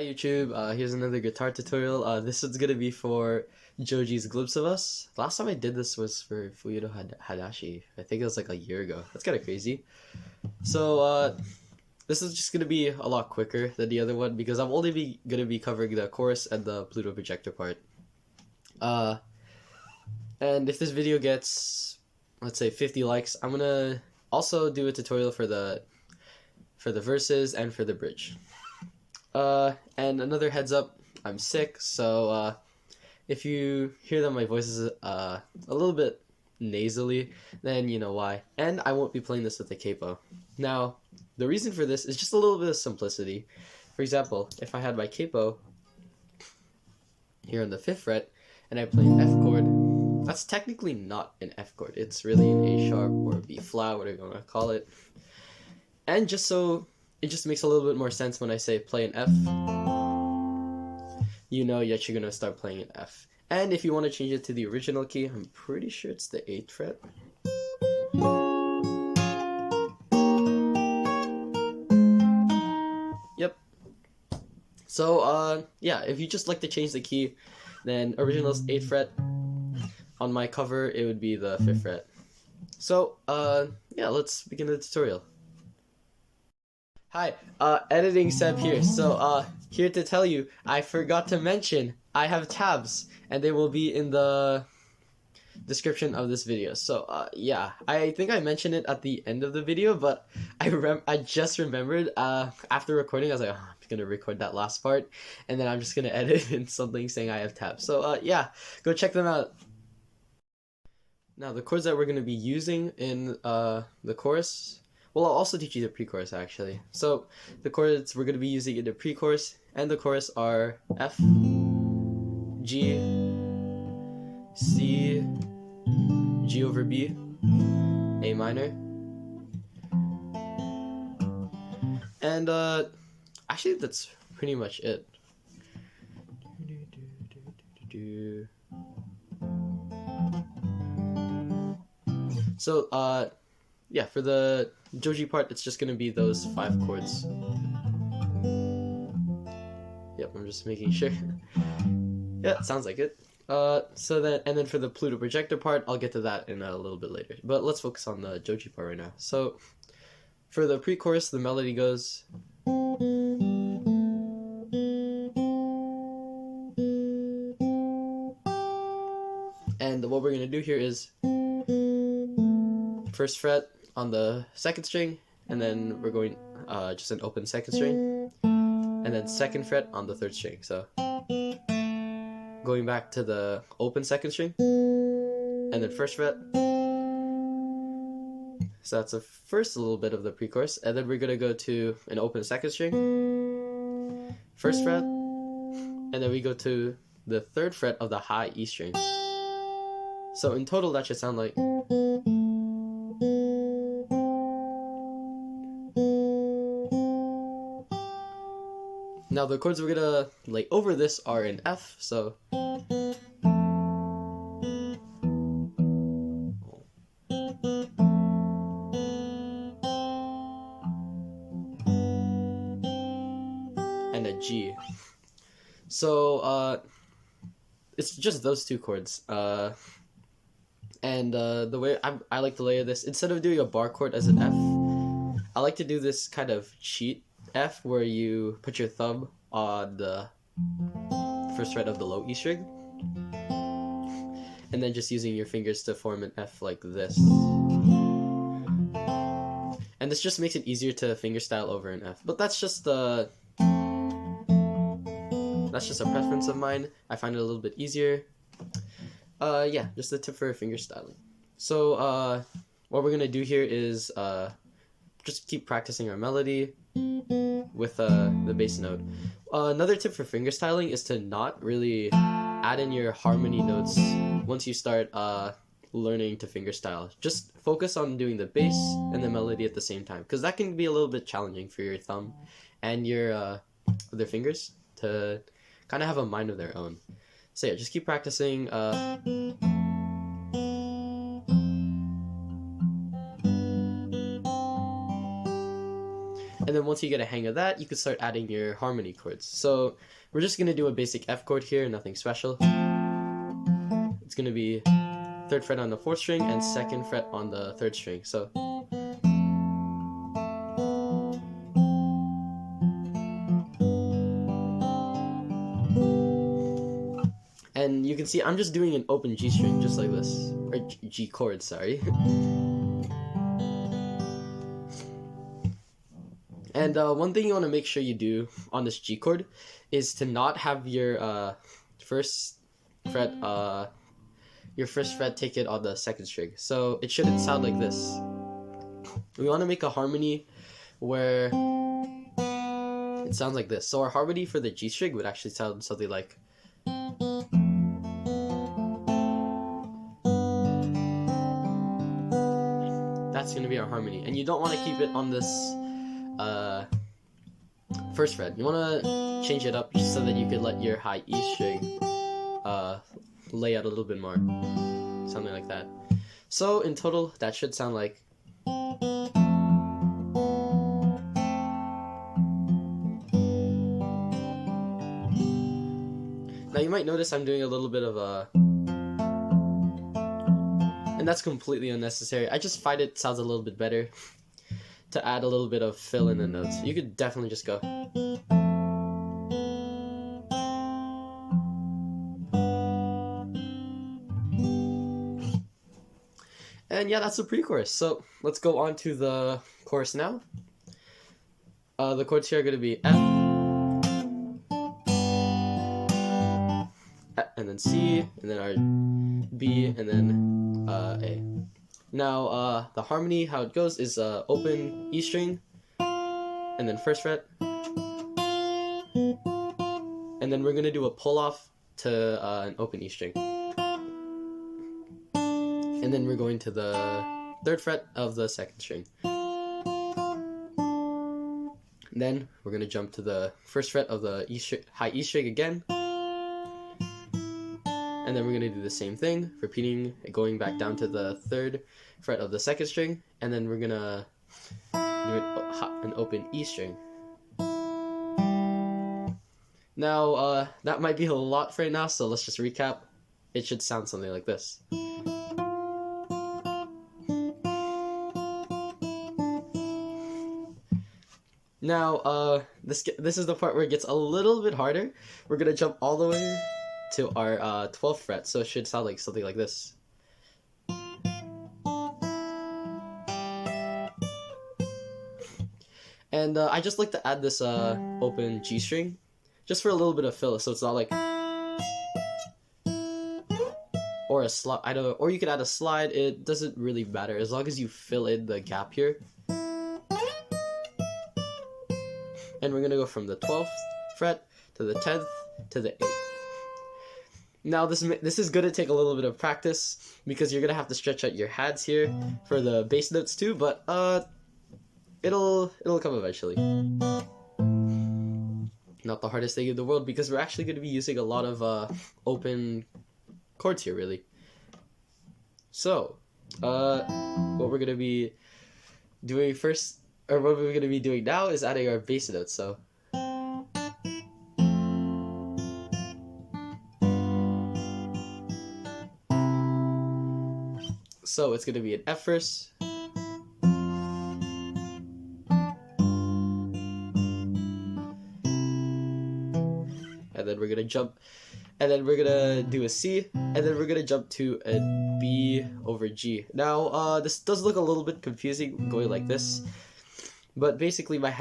YouTube, here's another guitar tutorial. This is gonna be for Joji's Glimpse of Us. Last time I did this was for Fuyudo Hadashi. I think it was like a year ago. That's kind of crazy. So this is just gonna be a lot quicker than the other one because I'm only gonna be covering the chorus and the Pluto Projector part. And if this video gets, let's say, 50 likes, I'm gonna also do a tutorial for the verses and for the bridge. And another heads up, I'm sick, so if you hear that my voice is a little bit nasally, then you know why. And I won't be playing this with the capo. Now, the reason for this is just a little bit of simplicity. For example, if I had my capo here on the 5th fret and I play an F chord, that's technically not an F chord. It's really an A sharp or a B flat, whatever you want to call it. And just so it just makes a little bit more sense when I say play an F, you know that you're gonna start playing an F. And if you want to change it to the original key, I'm pretty sure it's the 8th fret. Yep. So yeah, if you just like to change the key, then original is 8th fret. On my cover, it would be the 5th fret. So yeah, let's begin the tutorial. Hi, editing Seb here. So, here to tell you, I forgot to mention, I have tabs, and they will be in the description of this video. So, yeah, I think I mentioned it at the end of the video, but I just remembered, after recording, I was like, oh, I'm gonna record that last part, and then I'm just gonna edit in something saying I have tabs. So, yeah, go check them out. Now, the chords that we're gonna be using in, the chorus. Well, I'll also teach you the pre-chorus actually. So the chords we're going to be using in the pre-chorus and the chorus are F, G, C, G over B, A minor, and actually that's pretty much it. So yeah, for the Joji part, it's just gonna be those 5 chords. Yep, I'm just making sure. Yeah, sounds like it. So then for the Pluto Projector part, I'll get to that in a little bit later. But let's focus on the Joji part right now. So for the pre-chorus, the melody goes. And what we're gonna do here is 1st fret on the 2nd string, and then we're going just an open 2nd string, and then 2nd fret on the 3rd string. So going back to the open 2nd string, and then 1st fret. So that's the first little bit of the pre-chorus, and then we're gonna go to an open 2nd string, 1st fret, and then we go to the 3rd fret of the high E string. So in total, that should sound like. Now the chords we're gonna lay over this are in F, so and a G. So it's just those 2 chords. And the way I like to layer this, instead of doing a bar chord as an F, I like to do this kind of cheat F where you put your thumb on the 1st fret of the low E string, and then just using your fingers to form an F like this. And this just makes it easier to fingerstyle over an F. But that's just a preference of mine. I find it a little bit easier. Yeah, just a tip for fingerstyling. So what we're gonna do here is just keep practicing our melody with the bass note. Another tip for fingerstyling is to not really add in your harmony notes once you start learning to fingerstyle. Just focus on doing the bass and the melody at the same time, because that can be a little bit challenging for your thumb and your other fingers to kind of have a mind of their own. So yeah, just keep practicing. And then once you get a hang of that, you can start adding your harmony chords. So we're just going to do a basic F chord here, nothing special. It's going to be 3rd fret on the 4th string and 2nd fret on the 3rd string. So and you can see I'm just doing an open G string just like this, or G chord, sorry. And one thing you want to make sure you do on this G chord is to not have your first fret take it on the 2nd string. So it shouldn't sound like this. We want to make a harmony where it sounds like this. So our harmony for the G string would actually sound something like that's going to be our harmony. And you don't want to keep it on this 1st fret. You want to change it up so that you could let your high E string lay out a little bit more, something like that. So in total, that should sound like now you might notice I'm doing a little bit of a, and that's completely unnecessary. I just find it sounds a little bit better to add a little bit of fill in the notes. You could definitely just go. And yeah, that's the pre-chorus. So let's go on to the chorus now. The chords here are going to be F, and then C, and then our B, and then A. Now, the harmony, how it goes is open E string, and then 1st fret, and then we're going to do a pull-off to an open E string. And then we're going to the 3rd fret of the 2nd string. Then we're going to jump to the 1st fret of the high E string again. And then we're going to do the same thing, repeating, going back down to the 3rd fret of the 2nd string. And then we're going to do an open E string. Now, that might be a lot for right now, so let's just recap. It should sound something like this. Now, this is the part where it gets a little bit harder. We're gonna jump all the way to our 12th fret, so it should sound like something like this. And I just like to add this open G string, just for a little bit of fill, so it's not like, or a slide. Or you could add a slide. It doesn't really matter as long as you fill in the gap here. And we're gonna go from the 12th fret to the 10th to the 8th. Now this is gonna take a little bit of practice because you're gonna have to stretch out your hands here for the bass notes too, but it'll come eventually. Not the hardest thing in the world because we're actually gonna be using a lot of open chords here, really. So, what we're gonna be doing first. Or what we're going to be doing now is adding our bass notes, so. So it's going to be an F first. And then we're going to jump, and then we're going to do a C, and then we're going to jump to a B over G. Now, this does look a little bit confusing going like this. But basically my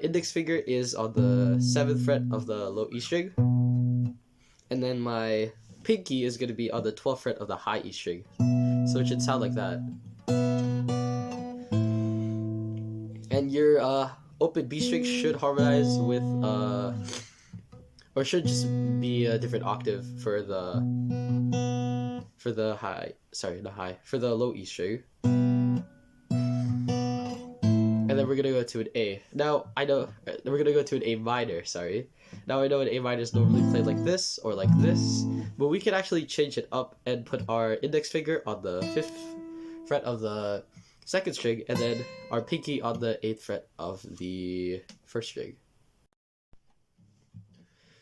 index finger is on the 7th fret of the low E string. And then my pinky is going to be on the 12th fret of the high E string. So it should sound like that. And your open B string should harmonize with, or should just be a different octave for the low E string. And then we're gonna go to an A. Now I know we're gonna go to an A minor. Sorry. Now I know an A minor is normally played like this or like this, but we can actually change it up and put our index finger on the 5th fret of the 2nd string, and then our pinky on the 8th fret of the 1st string.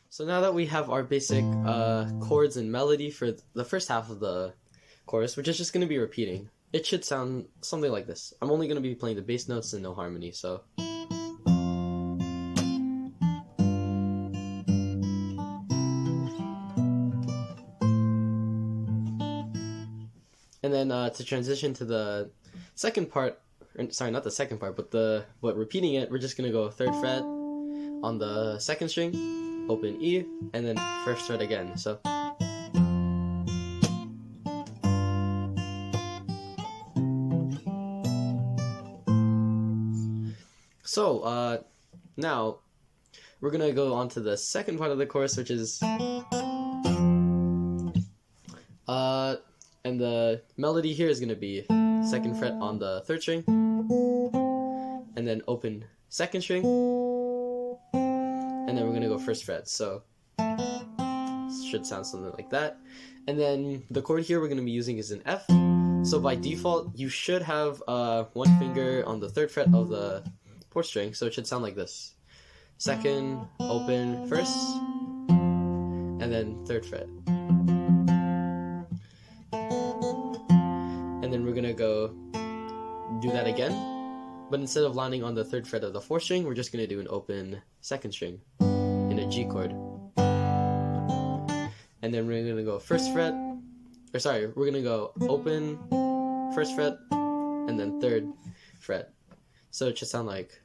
So now that we have our basic chords and melody for the first half of the chorus, which is just going to be repeating, it should sound something like this. I'm only going to be playing the bass notes and no harmony, so... And then to transition to the second part, sorry, not the second part, but repeating it, we're just gonna go 3rd fret on the 2nd string, open E, and then 1st fret again. So now we're gonna go on to the second part of the chorus, which is and the melody here is going to be 2nd fret on the 3rd string, and then open 2nd string, and then we're going to go 1st fret, so it should sound something like that. And then the chord here we're going to be using is an F, so by default you should have 1 finger on the 3rd fret of the 4th string, so it should sound like this: 2nd, open, 1st, and then 3rd fret. And then we're gonna go do that again, but instead of landing on the 3rd fret of the 4th string, we're just gonna do an open 2nd string in a G chord. And then we're gonna go 1st fret, or sorry, we're gonna go open 1st fret and then 3rd fret. So it should sound like.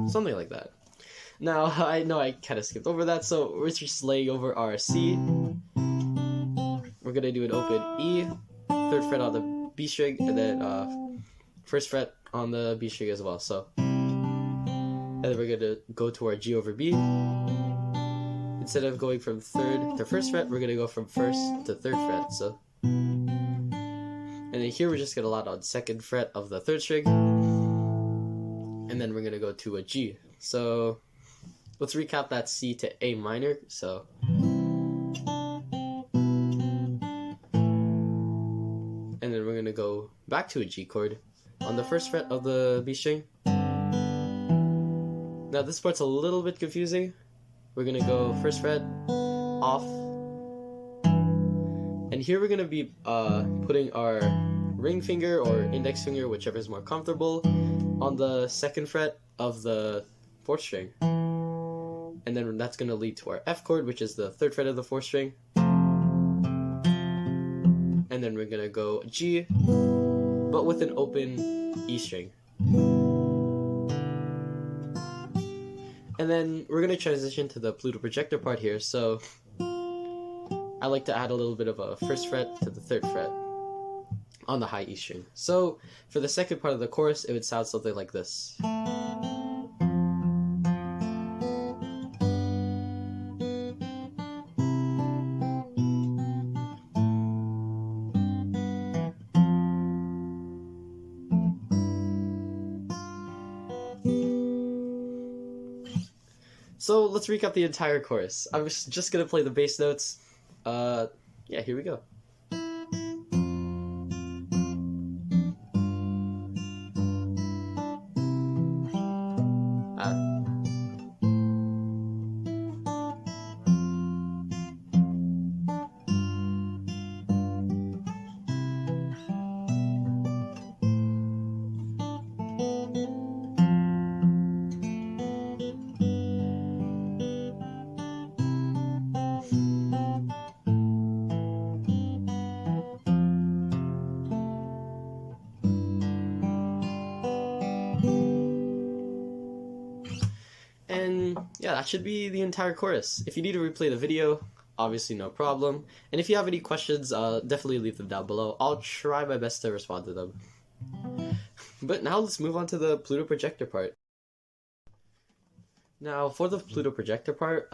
Something like that. Now, I know I kind of skipped over that, so we're just laying over our C. We're going to do an open E, 3rd fret on the B string, and then 1st fret on the B string as well. So, and then we're going to go to our G over B. Instead of going from 3rd to 1st fret, we're going to go from 1st to 3rd fret. So, and then here we're just going to land on 2nd fret of the 3rd string, and then we're going to go to a G. So let's recap that C to A minor. So and then we're going to go back to a G chord on the 1st fret of the B string. Now this part's a little bit confusing. We're going to go 1st fret, off, and here we're going to be putting our ring finger or index finger, whichever is more comfortable, on the 2nd fret of the 4th string, and then that's going to lead to our F chord, which is the 3rd fret of the 4th string, and then we're going to go G, but with an open E string. And then we're going to transition to the Pluto Projector part here, so I like to add a little bit of a 1st fret to the 3rd fret on the high E string. So for the second part of the chorus, it would sound something like this. So let's recap the entire chorus. I'm just gonna play the bass notes. Yeah, here we go. And yeah, that should be the entire chorus. If you need to replay the video, obviously no problem. And if you have any questions, definitely leave them down below. I'll try my best to respond to them. But now let's move on to the Pluto Projector part. Now for the Pluto Projector part,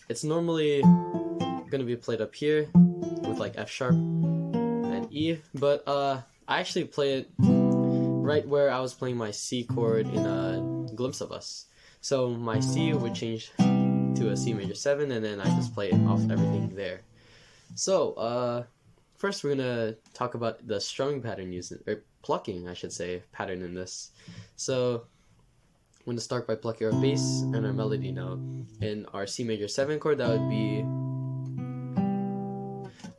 it's normally going to be played up here with like F sharp and E, but I actually play it right where I was playing my C chord in Glimpse of Us. So my C would change to a C major 7, and then I just play off everything there. So, first we're gonna talk about the strumming pattern using, or plucking, I should say, pattern in this. So, I'm gonna start by plucking our bass and our melody note. In our C major 7 chord, that would be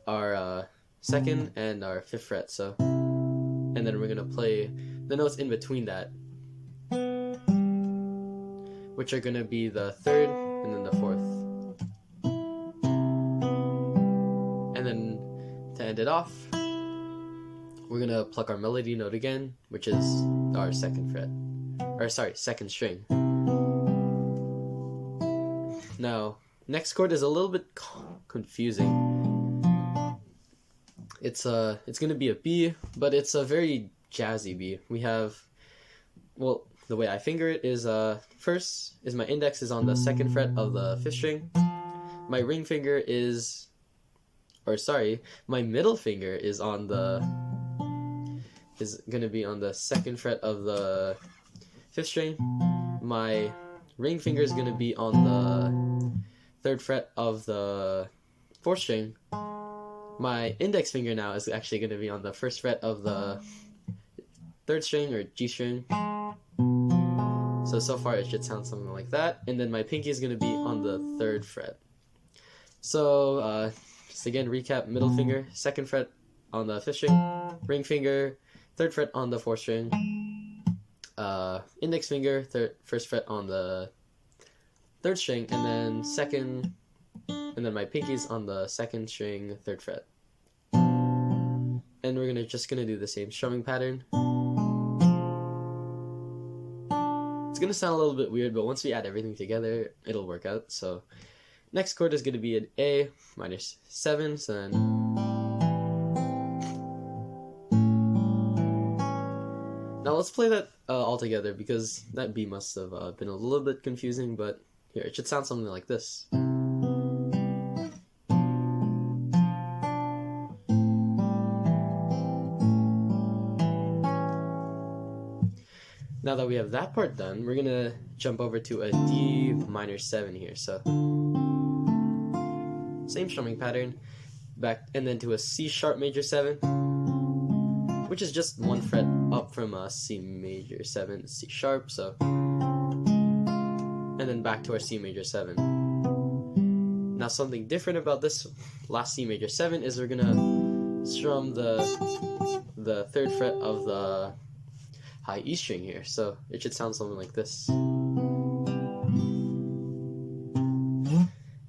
our second and our 5th fret. So, and then we're gonna play the notes in between that, which are gonna be the 3rd and then the 4th. And then to end it off, we're gonna pluck our melody note again, which is our 2nd fret, or sorry, 2nd string. Now, next chord is a little bit confusing. It's gonna be a B, but it's a very jazzy B. We have, well, the way I finger it is first is my index is on the 2nd fret of the 5th string. My ring finger is, or sorry, my middle finger is on the gonna be on the 2nd fret of the 5th string. My ring finger is gonna be on the 3rd fret of the 4th string. My index finger now is actually gonna be on the 1st fret of the 3rd string, or G string. So far it should sound something like that. And then my pinky is gonna be on the 3rd fret. So just again recap: middle finger, 2nd fret on the 5th string, ring finger, 3rd fret on the 4th string, index finger, 1st fret on the 3rd string, and then my pinky's on the 2nd string, 3rd fret. And we're just gonna do the same strumming pattern. It's gonna sound a little bit weird, but once we add everything together, it'll work out. So next chord is gonna be an A minor 7, so then now let's play that all together, because that B must have been a little bit confusing, but here, it should sound something like this. Now that we have that part done, we're gonna jump over to a D minor 7 here. So same strumming pattern, back, and then to a C sharp major 7, which is just 1 fret up from a C major 7, C sharp. So, and then back to our C major 7. Now something different about this last C major 7 is we're gonna strum the 3rd fret of the high E string here, so it should sound something like this.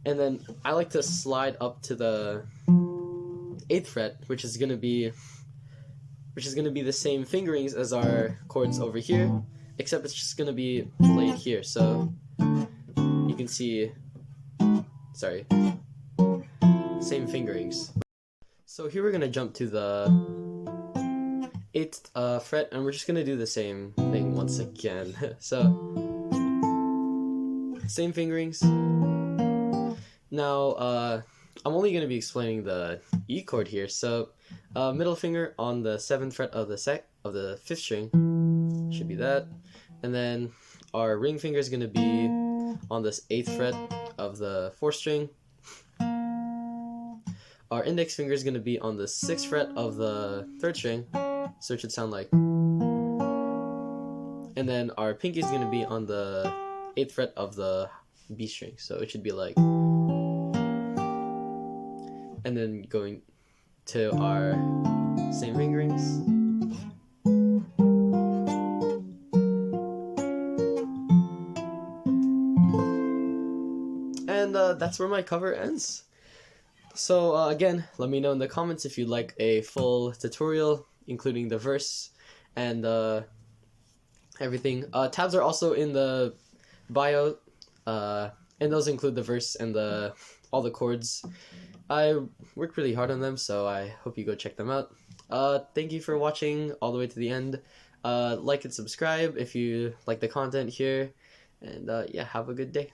And then I like to slide up to the 8th fret, which is gonna be the same fingerings as our chords over here, except it's just gonna be played here. So you can see, sorry, same fingerings. So here we're gonna jump to the 8th fret, and we're just gonna do the same thing once again. So same fingerings. Now I'm only gonna be explaining the E chord here. So middle finger on the 7th fret of the 5th string, should be that, and then our ring finger is gonna be on this 8th fret of the 4th string. Our index finger is gonna be on the 6th fret of the 3rd string, so it should sound like, and then our pinky is going to be on the 8th fret of the B string, so it should be like, and then going to our same fingerings. And that's where my cover ends. So again, let me know in the comments if you'd like a full tutorial, including the verse and everything. Tabs are also in the bio, and those include the verse and all the chords. I worked really hard on them, so I hope you go check them out. Thank you for watching all the way to the end. Like and subscribe if you like the content here, and yeah, have a good day.